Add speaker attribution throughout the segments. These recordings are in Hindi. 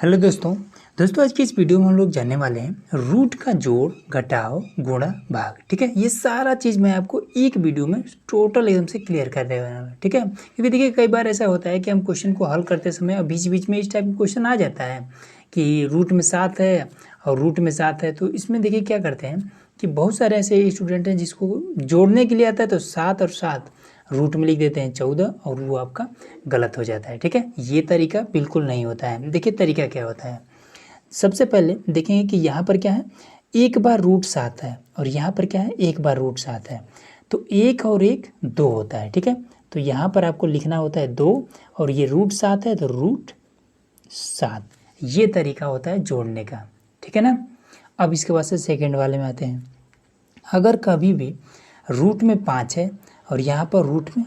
Speaker 1: हेलो दोस्तों आज की इस वीडियो में हम लोग जानने वाले हैं रूट का जोड़ घटाव गुणा भाग। ठीक है, ये सारा चीज़ मैं आपको एक वीडियो में टोटल एकदम से क्लियर कर देने वाला हूं। ठीक है, क्योंकि देखिए कई बार ऐसा होता है कि हम क्वेश्चन को हल करते समय बीच बीच में इस टाइप का क्वेश्चन आ जाता है कि रूट में 7 है और रूट में 7 है। तो इसमें देखिए क्या करते हैं कि बहुत सारे ऐसे स्टूडेंट हैं जिसको जोड़ने के लिए आता है तो 7 और 7 रूट में लिख देते हैं 14 और वो आपका गलत हो जाता है। ठीक है, ये तरीका बिल्कुल नहीं होता है। देखिए तरीका क्या होता है, सबसे पहले देखेंगे कि यहाँ पर क्या है, एक बार रूट 7 है और यहाँ पर क्या है, एक बार रूट 7 है। तो एक और एक 2 होता है। ठीक है, तो यहाँ पर आपको लिखना होता है 2 और ये रूट 7 है तो रूट 7। ये तरीका होता है जोड़ने का। ठीक है ना। अब इसके बाद से सेकेंड वाले में आते हैं। अगर कभी भी रूट में 5 है और यहाँ पर रूट में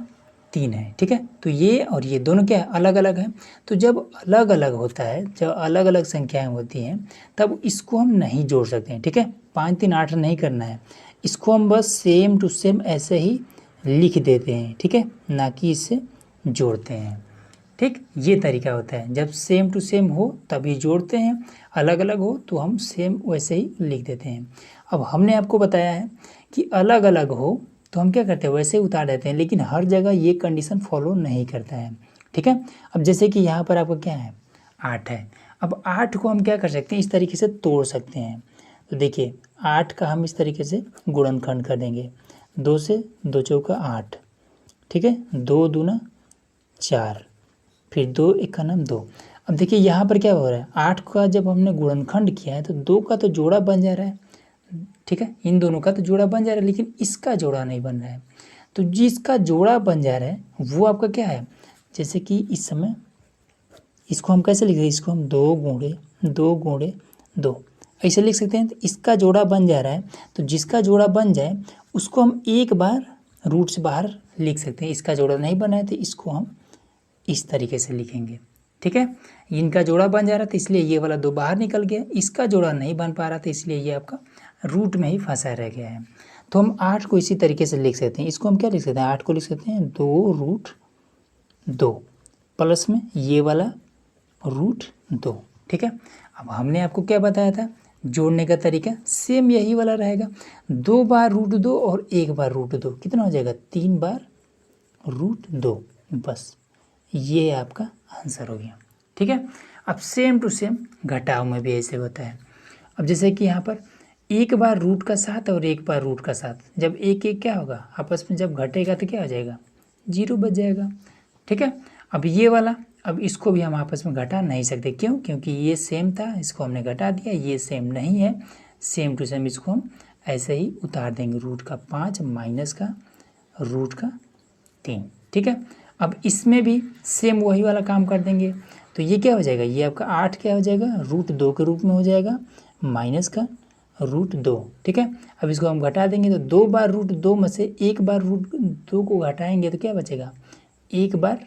Speaker 1: 3 है, ठीक है, तो ये और ये दोनों क्या है, अलग अलग है। तो जब अलग अलग होता है, जब अलग अलग संख्याएं होती हैं तब इसको हम नहीं जोड़ सकते हैं। ठीक है, 5 3 8 नहीं करना है, इसको हम बस सेम टू सेम ऐसे ही लिख देते हैं। ठीक है, ना कि इससे जोड़ते हैं। ठीक, ये तरीका होता है। जब सेम टू सेम हो तभी जोड़ते हैं, अलग अलग हो तो हम सेम वैसे ही लिख देते हैं। अब हमने आपको बताया है कि अलग अलग हो तो हम क्या करते हैं, वैसे ही उतार देते हैं, लेकिन हर जगह ये कंडीशन फॉलो नहीं करता है। ठीक है, अब जैसे कि यहाँ पर आपका क्या है, 8 है। अब 8 को हम क्या कर सकते हैं, इस तरीके से तोड़ सकते हैं। तो देखिए 8 का हम इस तरीके से गुणनखंड कर देंगे, 2 से 2 चौका 8। ठीक है, 2 दूना 4, फिर 2 एक का नाम 2। अब देखिए यहाँ पर क्या हो रहा है, 8 का जब हमने गुणनखंड किया है तो 2 का तो जोड़ा बन जा रहा है। ठीक है, इन दोनों का तो जोड़ा बन जा रहा है, लेकिन इसका जोड़ा नहीं बन रहा है। तो जिसका जोड़ा बन जा रहा है वो आपका क्या है, जैसे कि इस समय इसको हम कैसे लिख सकते हैं, इसको हम 2 गुणे 2 ऐसे लिख सकते हैं। तो इसका जोड़ा बन जा रहा है, तो जिसका जोड़ा बन जाए उसको हम एक बार रूट से बाहर लिख सकते हैं। इसका जोड़ा नहीं बना है तो इसको हम इस तरीके से लिखेंगे। ठीक है, इनका जोड़ा बन जा रहा था इसलिए ये वाला 2 बाहर निकल गया, इसका जोड़ा नहीं बन पा रहा था इसलिए ये आपका रूट में ही फंसा रह गया है। तो हम 8 को इसी तरीके से लिख सकते हैं। इसको हम क्या लिख सकते हैं, 8 को लिख सकते हैं 2 रूट 2 प्लस में ये वाला रूट 2। ठीक है, अब हमने आपको क्या बताया था, जोड़ने का तरीका सेम यही वाला रहेगा। 2 बार रूट 2 और 1 बार रूट 2 कितना हो जाएगा, 3 बार रूट 2। बस ये आपका आंसर हो गया। ठीक है, अब सेम टू सेम घटाव में भी ऐसे होता है। अब जैसे कि यहाँ पर एक बार रूट का 7 और एक बार रूट का 7, जब एक एक क्या होगा आपस में जब घटेगा तो क्या हो जाएगा, 0 बच जाएगा। ठीक है, अब ये वाला, अब इसको भी हम आपस में घटा नहीं सकते, क्यों, क्योंकि ये सेम था, इसको हमने घटा दिया, ये सेम नहीं है। सेम टू सेम इसको हम ऐसे ही उतार देंगे, रूट का 5 माइनस का रूट का 3। ठीक है, अब इसमें भी सेम वही वाला काम कर देंगे। तो ये क्या हो जाएगा, ये आपका 8 क्या हो जाएगा, रूट 2 के रूप में हो जाएगा माइनस का रूट 2। ठीक है, अब इसको हम घटा देंगे तो 2 बार रूट 2 में से एक बार रूट 2 को घटाएंगे तो क्या बचेगा, एक बार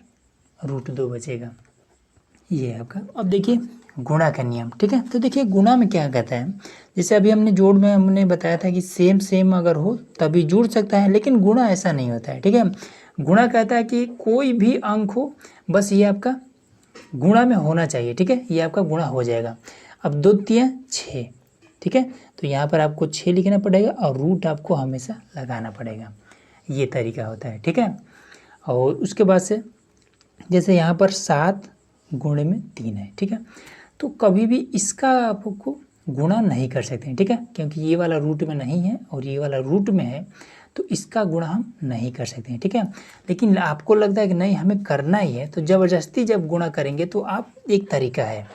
Speaker 1: रूट 2 बचेगा। ये आपका। अब देखिए गुणा का नियम। ठीक है, तो देखिए गुणा में क्या कहता है, जैसे अभी हमने जोड़ में हमने बताया था कि सेम सेम अगर हो तभी जुड़ सकता है, लेकिन गुणा ऐसा नहीं होता है। ठीक है, गुणा कहता है कि कोई भी अंक हो बस ये आपका गुणा में होना चाहिए। ठीक है, ये आपका गुणा हो जाएगा। अब 2 तिया 6। ठीक है, तो यहाँ पर आपको 6 लिखना पड़ेगा और रूट आपको हमेशा लगाना पड़ेगा। ये तरीका होता है। ठीक है, और उसके बाद से जैसे यहाँ पर 7 गुणे में 3 है। ठीक है, तो कभी भी इसका आपको गुणा नहीं कर सकते हैं। ठीक है, क्योंकि ये वाला रूट में नहीं है और ये वाला रूट में है, तो इसका गुणा हम नहीं कर सकते हैं। ठीक है, लेकिन आपको लगता है कि नहीं हमें करना ही है, तो ज़बरदस्ती जब गुणा करेंगे तो आप, एक तरीका है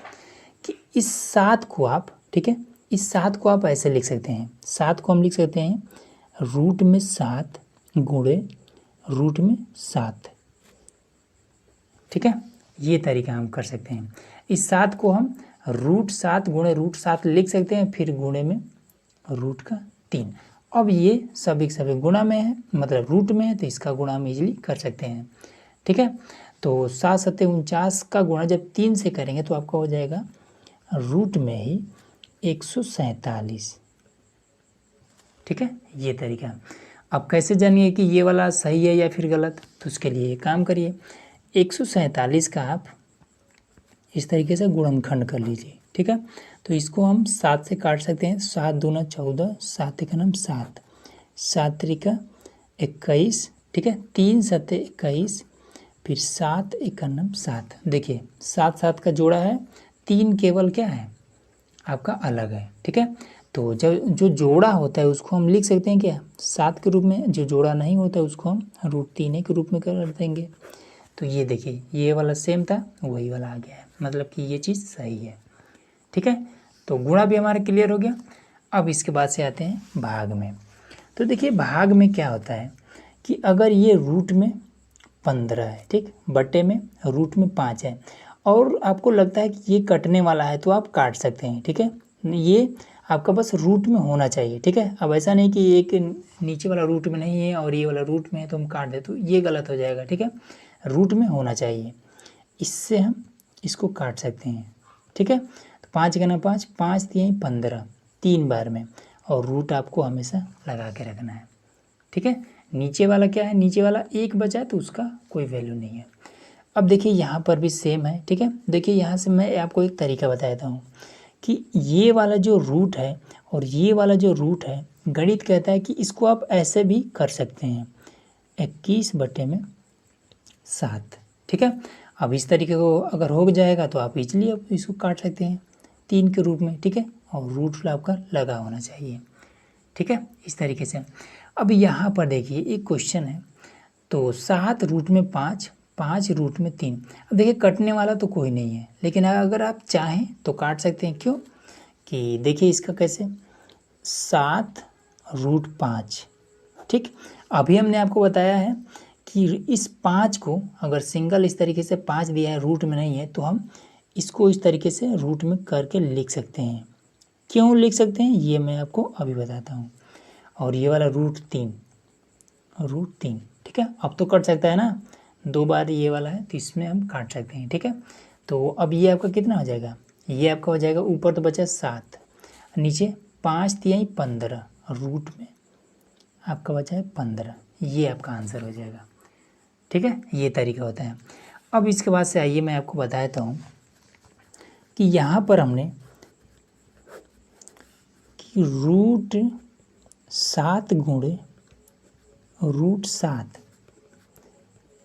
Speaker 1: कि इस 7 को आप, ठीक है, इस 7 को आप ऐसे लिख सकते हैं, 7 को हम लिख सकते हैं रूट में 7 गुणे रूट में 7। ठीक है, ये तरीका हम कर सकते हैं। इस 7 को हम रूट 7 गुणे रूट 7 लिख सकते हैं, फिर गुणे में रूट का 3। अब ये सभी सभी गुणा में है, मतलब रूट में है, तो इसका गुणा हम इजीली कर सकते हैं। ठीक है, तो 7 7 49 का गुणा जब 3 से करेंगे तो आपका हो जाएगा रूट में ही 147। ठीक है, ये तरीका। अब कैसे जानिए कि ये वाला सही है या फिर गलत, तो उसके लिए काम करिए, 147 का आप इस तरीके से गुणनखंड कर लीजिए, ठीक है। तो इसको हम 7 से काट सकते हैं। 7 दूना 14, 7 एक नम 7, 7 त्रिका 21, ठीक है। 3 सत्ते 21, फिर 7 एक नम 7। देखिए 7 7 का जोड़ा है, 3 केवल क्या है आपका अलग है, ठीक है। तो जब जो जोड़ा होता है उसको हम लिख सकते हैं क्या 7 के रूप में, जो जोड़ा नहीं होता है उसको हम √3 के रूप में कर देंगे। तो ये देखिए ये वाला सेम था, वही वाला आ गया है, मतलब कि ये चीज़ सही है, ठीक है। तो गुणा भी हमारा क्लियर हो गया। अब इसके बाद से आते हैं भाग में। तो देखिए भाग में क्या होता है कि अगर ये रूट में 15 है, ठीक, बटे में रूट में 5 है, और आपको लगता है कि ये कटने वाला है तो आप काट सकते हैं, ठीक है। ये आपका बस रूट में होना चाहिए, ठीक है। अब ऐसा नहीं कि एक नीचे वाला रूट में नहीं है और ये वाला रूट में है तो हम काट दे, तो ये गलत हो जाएगा, ठीक है। रूट में होना चाहिए, इससे हम इसको काट सकते हैं, ठीक है। तो 5 गना 5, 5 3 15, 3 बार में, और रूट आपको हमेशा लगा के रखना है, ठीक है। नीचे वाला क्या है, नीचे वाला 1 बचा है तो उसका कोई वैल्यू नहीं है। अब देखिए यहाँ पर भी सेम है, ठीक है। देखिए यहाँ से मैं आपको एक तरीका बता देता हूँ कि ये वाला जो रूट है और ये वाला जो रूट है, गणित कहता है कि इसको आप ऐसे भी कर सकते हैं 21/7, ठीक है। अब इस तरीके को अगर हो जाएगा तो आप इजली अब इसको काट सकते हैं 3 के रूप में, ठीक है। और रूट आपका लगा होना चाहिए, ठीक है, इस तरीके से। अब यहाँ पर देखिए एक क्वेश्चन है, तो 7 रूट में 5, 5 रूट में 3। अब देखिए कटने वाला तो कोई नहीं है, लेकिन अगर आप चाहें तो काट सकते हैं। क्यों कि देखिए इसका कैसे 7 रूट 5, ठीक। अभी हमने आपको बताया है कि इस 5 को अगर सिंगल इस तरीके से 5 दिया है, रूट में नहीं है, तो हम इसको इस तरीके से रूट में करके लिख सकते हैं। क्यों लिख सकते हैं ये मैं आपको अभी बताता हूँ। और ये वाला √3, ठीक है। अब तो कट सकता है ना, 2 बार ये वाला है तो इसमें हम काट सकते हैं, ठीक है। तो अब ये आपका कितना हो जाएगा, ये आपका हो जाएगा, ऊपर तो बचा 7, नीचे 5 3 15, रूट में आपका बचा है 15, ये आपका आंसर हो जाएगा, ठीक है। ये तरीका होता है। अब इसके बाद से आइए मैं आपको बता देता हूँ कि यहाँ पर हमने कि √7 गुणे √7,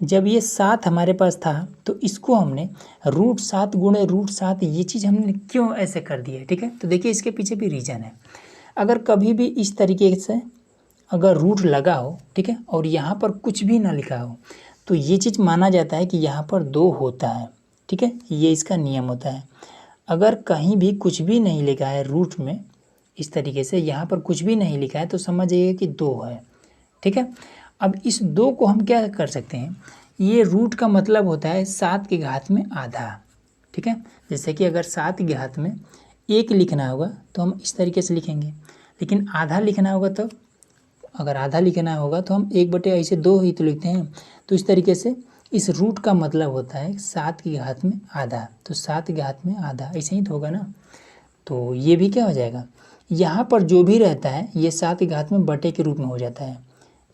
Speaker 1: जब ये 7 हमारे पास था तो इसको हमने √7 गुणे √7, ये चीज़ हमने क्यों ऐसे कर दी है, ठीक है। तो देखिए इसके पीछे भी रीज़न है। अगर कभी भी इस तरीके से अगर रूट लगा हो, ठीक है, और यहाँ पर कुछ भी ना लिखा हो, तो ये चीज़ माना जाता है कि यहाँ पर 2 होता है, ठीक है। ये इसका नियम होता है। अगर कहीं भी कुछ भी नहीं लिखा है रूट में, इस तरीके से यहाँ पर कुछ भी नहीं लिखा है, तो समझिए कि 2 है, ठीक है। अब इस 2 को हम क्या कर सकते हैं, ये रूट का मतलब होता है 7 की घात में आधा, ठीक है। जैसे कि अगर 7 की घात में 1 लिखना होगा तो हम इस तरीके से लिखेंगे, लेकिन आधा लिखना होगा तो अगर आधा लिखना होगा तो हम 1/, ऐसे 2 ही तो लिखते हैं। तो इस तरीके से इस रूट का मतलब होता है 7 की घात में आधा, तो 7 की घात में आधा, ऐसे ही तो होगा ना। तो ये भी क्या हो जाएगा, यहाँ पर जो भी रहता है ये 7 की घात में बटे के रूप में हो जाता है।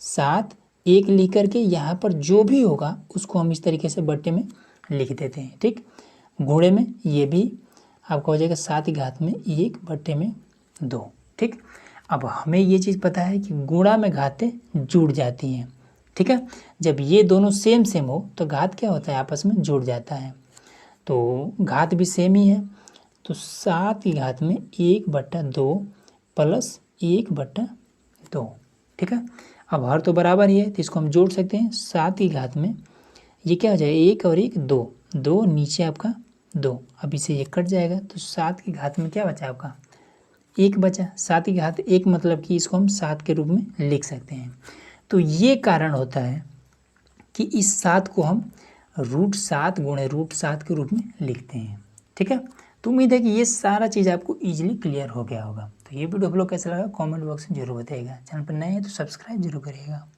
Speaker 1: 7 1 लिख करके यहाँ पर जो भी होगा उसको हम इस तरीके से बटे में लिख देते हैं, ठीक। गुणे में ये भी आपका हो जाएगा 7 की घात में 1/2, ठीक। अब हमें ये चीज़ पता है कि गुणा में घातें जुड़ जाती हैं, ठीक है। जब ये दोनों सेम हो तो घात क्या होता है, आपस में जुड़ जाता है। तो घात भी सेम ही है, तो 7 की घात में 1/2 प्लस 1/2, ठीक है। अब हर तो बराबर ही है तो इसको हम जोड़ सकते हैं। 7 की घात में ये क्या हो जाएगा, 1 और 1 2, 2 नीचे आपका 2, अब इसे ये कट जाएगा, तो 7 की घात में क्या बचा आपका 1 बचा। 7 की घात 1 मतलब कि इसको हम 7 के रूप में लिख सकते हैं। तो ये कारण होता है कि इस 7 को हम √7 गुणे √7 के रूप में लिखते हैं, ठीक है। तो उम्मीद है कि ये सारा चीज़ आपको ईजिली क्लियर हो गया होगा। तो ये वीडियो आप लोग कैसा लगा कमेंट बॉक्स में जरूर बताइएगा। चैनल पर नए हैं तो सब्सक्राइब जरूर करिएगा।